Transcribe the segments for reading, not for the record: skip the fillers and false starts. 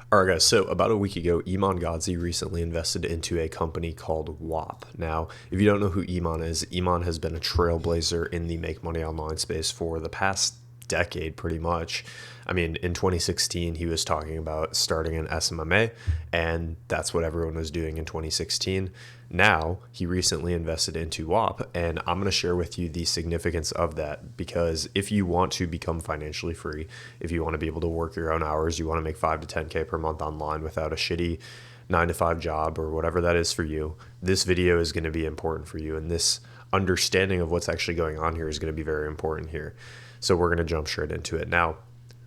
All right, guys. So about a week ago, Iman Gadzhi recently invested into a company called Whop. Now, if you don't know who Iman is, Iman has been a trailblazer in the make money online space for the past decade, pretty much. I mean, in 2016, he was talking about starting an SMMA, and that's what everyone was doing in 2016. Now, he recently invested into WAP, and I'm going to share with you the significance of that because if you want to become financially free, if you want to be able to work your own hours, you want to make 5 to 10K per month online without a shitty 9 to 5 job or whatever that is for you, this video is going to be important for you. And this understanding of what's actually going on here is going to be very important here. So we're going to jump straight into it. Now,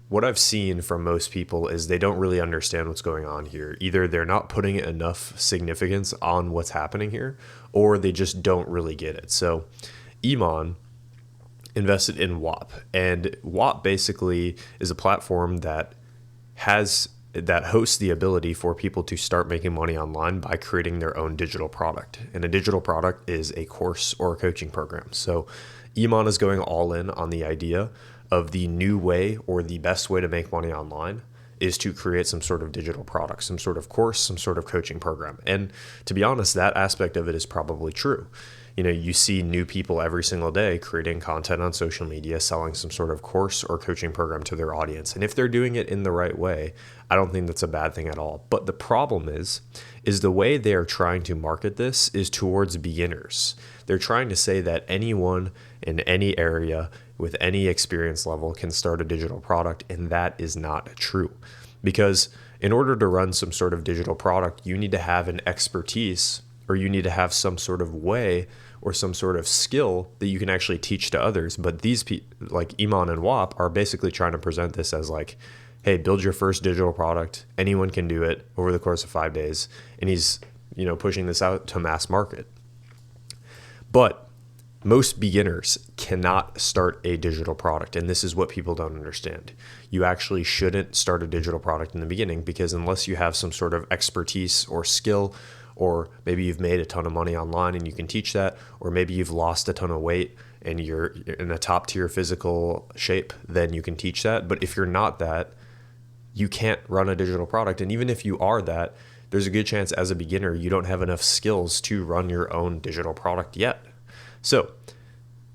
what I've seen from most people is they don't really understand what's going on here. Either they're not putting enough significance on what's happening here, or they just don't really get it. So Iman invested in Whop, and Whop basically is a platform that hosts the ability for people to start making money online by creating their own digital product. And a digital product is a course or a coaching program. So Iman is going all in on the idea of the new way or the best way to make money online is to create some sort of digital product, some sort of course, some sort of coaching program. And to be honest, that aspect of it is probably true. You know, you see new people every single day creating content on social media, selling some sort of course or coaching program to their audience. And if they're doing it in the right way, I don't think that's a bad thing at all. But the problem is the way they're trying to market this is towards beginners. They're trying to say that anyone in any area with any experience level can start a digital product, and that is not true. Because in order to run some sort of digital product, you need to have an expertise, or you need to have some sort of way or some sort of skill that you can actually teach to others. But these people, like Iman and Whop, are basically trying to present this as like, hey, build your first digital product. Anyone can do it over the course of 5 days. And he's, pushing this out to mass market. But most beginners cannot start a digital product, and this is what people don't understand. You actually shouldn't start a digital product in the beginning because unless you have some sort of expertise or skill, or maybe you've made a ton of money online and you can teach that, or maybe you've lost a ton of weight and you're in a top tier physical shape, then you can teach that. But if you're not that, you can't run a digital product. And even if you are that, there's a good chance as a beginner you don't have enough skills to run your own digital product yet. So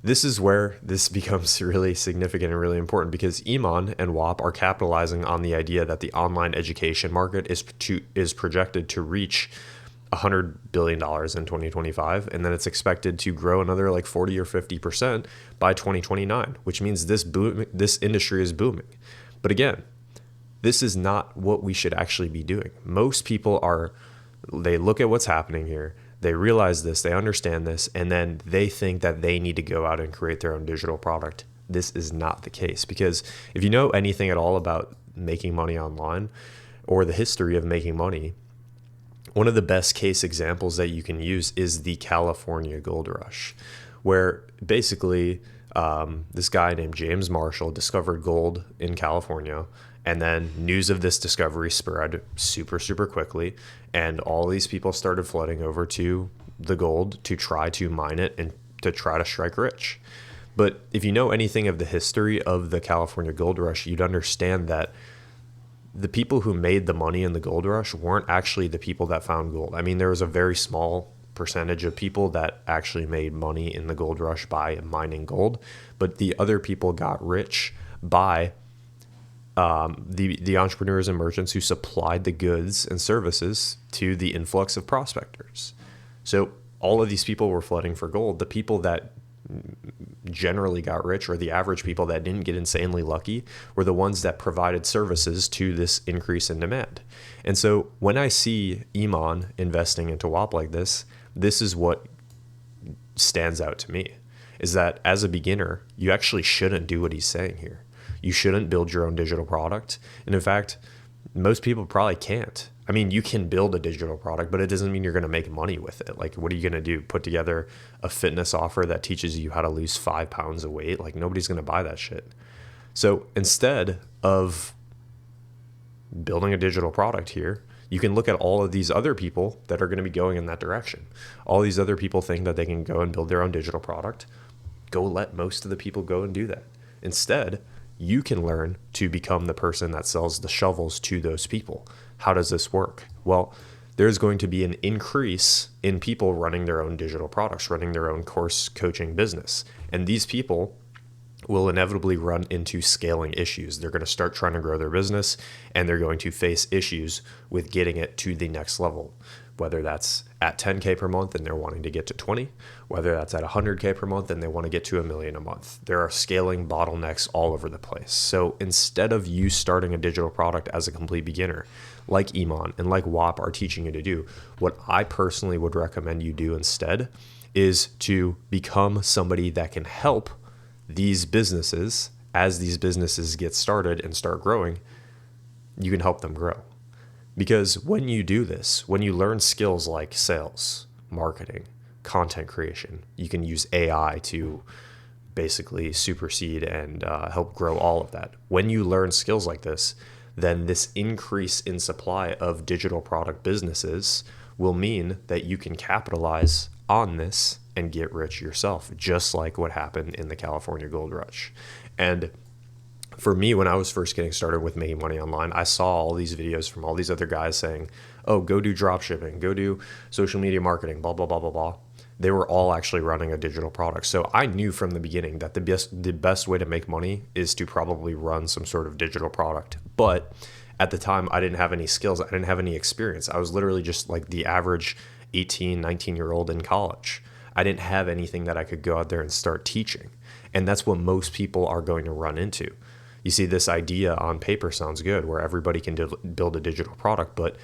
this is where this becomes really significant and really important because Iman and Whop are capitalizing on the idea that the online education market is projected to reach $100 billion in 2025, and then it's expected to grow another like 40 or 50% by 2029, which means this industry is booming. But again, this is not what we should actually be doing. Most people they look at what's happening here, they realize this, they understand this, and then they think that they need to go out and create their own digital product. This is not the case, because if you know anything at all about making money online or the history of making money, one of the best case examples that you can use is the California gold rush, where basically this guy named James Marshall discovered gold in California. And then news of this discovery spread super, super quickly. And all these people started flooding over to the gold to try to mine it and to try to strike rich. But if you know anything of the history of the California gold rush, you'd understand that the people who made the money in the gold rush weren't actually the people that found gold. I mean, there was a very small percentage of people that actually made money in the gold rush by mining gold. But the other people got rich by the entrepreneurs and merchants who supplied the goods and services to the influx of prospectors. So all of these people were flooding for gold. The people that generally got rich, or the average people that didn't get insanely lucky, were the ones that provided services to this increase in demand. And so when I see Iman investing into WAP like this is what stands out to me, is that as a beginner, you actually shouldn't do what he's saying here. You shouldn't build your own digital product. And in fact, most people probably can't. I mean, you can build a digital product, but it doesn't mean you're going to make money with it. Like, what are you going to do? Put together a fitness offer that teaches you how to lose 5 pounds of weight? Like, nobody's going to buy that shit. So instead of building a digital product here, you can look at all of these other people that are going to be going in that direction. All these other people think that they can go and build their own digital product. Go let most of the people go and do that. Instead, you can learn to become the person that sells the shovels to those people. how does this work? Well, there's going to be an increase in people running their own digital products, running their own course coaching business. And these people will inevitably run into scaling issues. They're going to start trying to grow their business, and they're going to face issues with getting it to the next level, whether that's at 10K per month and they're wanting to get to 20, whether that's at 100K per month and they want to get to $1 million a month. There are scaling bottlenecks all over the place. So instead of you starting a digital product as a complete beginner, like Iman and like Whop are teaching you to do, what I personally would recommend you do instead is to become somebody that can help these businesses. As these businesses get started and start growing, you can help them grow. Because when you do this, when you learn skills like sales, marketing, content creation, you can use AI to basically supersede and help grow all of that. When you learn skills like this, then this increase in supply of digital product businesses will mean that you can capitalize on this and get rich yourself, just like what happened in the California gold rush. And for me, when I was first getting started with making money online, I saw all these videos from all these other guys saying, oh, go do drop shipping, go do social media marketing, blah, blah, blah, blah, blah. They were all actually running a digital product. So I knew from the beginning that the best way to make money is to probably run some sort of digital product. But at the time, I didn't have any skills. I didn't have any experience. I was literally just like the average 18, 19-year-old in college. I didn't have anything that I could go out there and start teaching. And that's what most people are going to run into. You see, this idea on paper sounds good, where everybody can build a digital product, but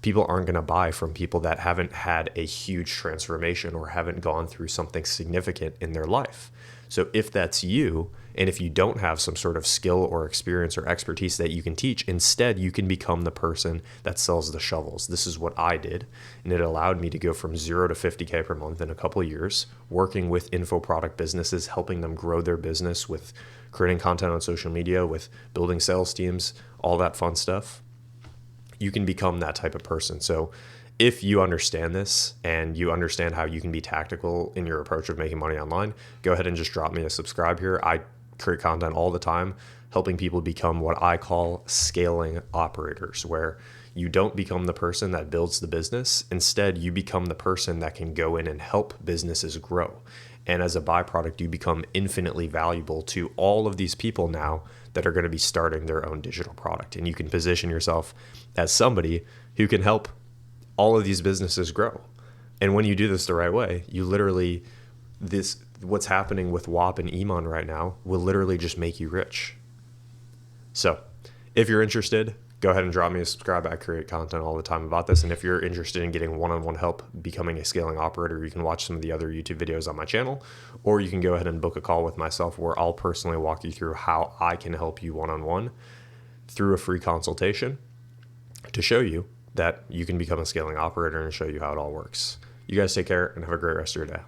people aren't going to buy from people that haven't had a huge transformation or haven't gone through something significant in their life. So if that's you, and if you don't have some sort of skill or experience or expertise that you can teach, instead you can become the person that sells the shovels. This is what I did, and it allowed me to go from 0 to 50K per month in a couple of years, working with info product businesses, helping them grow their business with creating content on social media, with building sales teams, all that fun stuff. You can become that type of person. So if you understand this and you understand how you can be tactical in your approach of making money online, go ahead and just drop me a subscribe here. I create content all the time, helping people become what I call scaling operators, where you don't become the person that builds the business. Instead, you become the person that can go in and help businesses grow. And as a byproduct, you become infinitely valuable to all of these people now that are going to be starting their own digital product. And you can position yourself as somebody who can help all of these businesses grow. And when you do this the right way, you literally, what's happening with Whop and Iman right now will literally just make you rich. So if you're interested, go ahead and drop me a subscribe. I create content all the time about this. And if you're interested in getting one-on-one help becoming a scaling operator, you can watch some of the other YouTube videos on my channel, or you can go ahead and book a call with myself where I'll personally walk you through how I can help you one-on-one through a free consultation to show you that you can become a scaling operator and show you how it all works. You guys take care and have a great rest of your day.